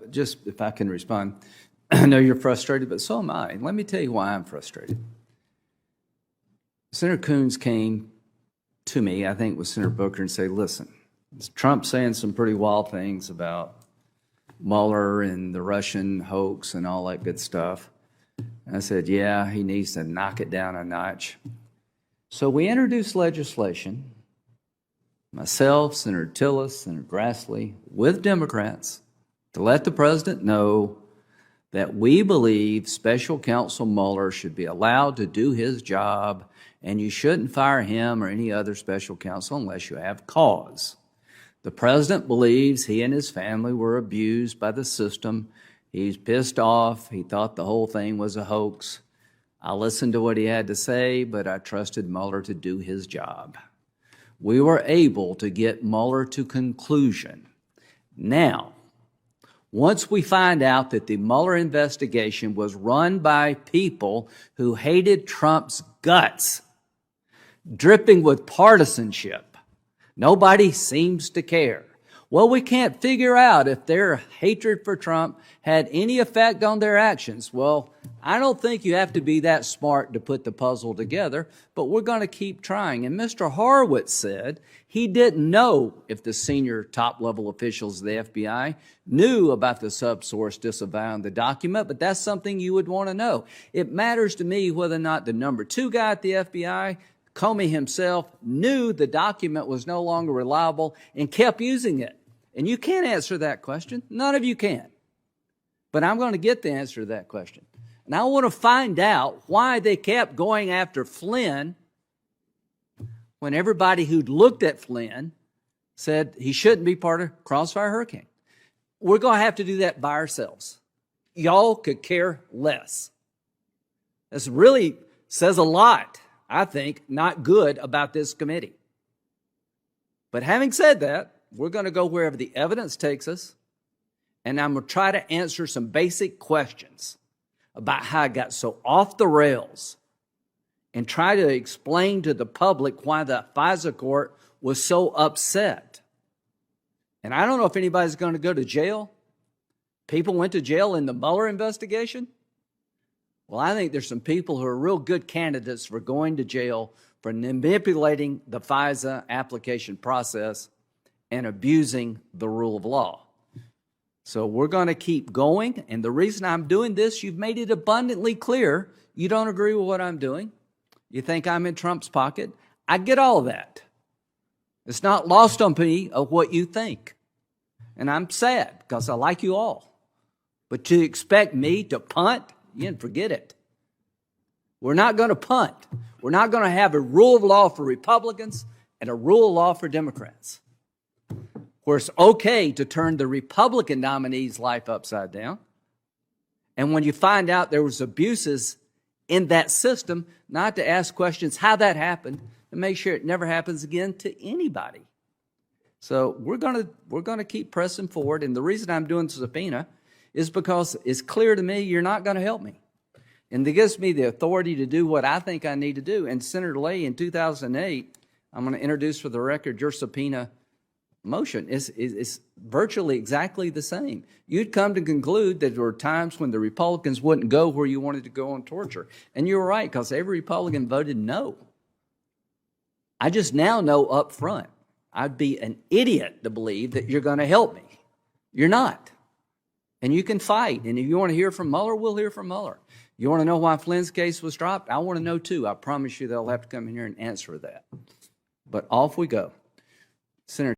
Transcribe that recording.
Just if I can respond, I know you're frustrated, but so am I. Let me tell you why I'm frustrated. Senator Coons came to me, I think with Senator Booker, and say, listen, Trump's saying some pretty wild things about Mueller and the Russian hoax and all that good stuff. And I said, yeah, he needs to knock it down a notch. So we introduced legislation, myself, Senator Tillis, Senator Grassley, with Democrats, to let the president know that we believe Special Counsel Mueller should be allowed to do his job, and you shouldn't fire him or any other special counsel unless you have cause. The president believes he and his family were abused by the system. He's pissed off. He thought the whole thing was a hoax. I listened to what he had to say, but I trusted Mueller to do his job. We were able to get Mueller to conclusion. Now, once we find out that the Mueller investigation was run by people who hated Trump's guts, dripping with partisanship, nobody seems to care. Well, we can't figure out if their hatred for Trump had any effect on their actions. Well, I don't think you have to be that smart to put the puzzle together, but we're going to keep trying. And Mr. Horowitz said he didn't know if the senior top-level officials of the FBI knew about the subsource disavowing the document, but that's something you would want to know. It matters to me whether or not the number 2 guy at the FBI, Comey himself, knew the document was no longer reliable and kept using it. And you can't answer that question. None of you can. But I'm going to get the answer to that question. And I want to find out why they kept going after Flynn when everybody who'd looked at Flynn said he shouldn't be part of Crossfire Hurricane. We're going to have to do that by ourselves. Y'all could care less. This really says a lot, I think, not good about this committee. But having said that, we're going to go wherever the evidence takes us, and I'm going to try to answer some basic questions about how I got so off the rails and try to explain to the public why the FISA court was so upset. And I don't know if anybody's going to go to jail. People went to jail in the Mueller investigation. Well, I think there's some people who are real good candidates for going to jail for manipulating the FISA application process and abusing the rule of law. So we're going to keep going. And the reason I'm doing this, you've made it abundantly clear you don't agree with what I'm doing. You think I'm in Trump's pocket. I get all of that. It's not lost on me of what you think. And I'm sad because I like you all. But to expect me to punt, you can forget it. We're not going to punt. We're not going to have a rule of law for Republicans and a rule of law for Democrats, where it's okay to turn the Republican nominee's life upside down. And when you find out there was abuses in that system, not to ask questions how that happened and make sure it never happens again to anybody. So we're going to keep pressing forward. And the reason I'm doing the subpoena is because it's clear to me you're not going to help me. And it gives me the authority to do what I think I need to do. And Senator Lay, in 2008, I'm going to introduce for the record your subpoena motion is virtually exactly the same. You'd come to conclude that there were times when the Republicans wouldn't go where you wanted to go on torture. And you were right, because every Republican voted no. I just now know up front, I'd be an idiot to believe that you're going to help me. You're not. And you can fight. And if you want to hear from Mueller, we'll hear from Mueller. You want to know why Flynn's case was dropped? I want to know too. I promise you they'll have to come in here and answer that. But off we go. Senator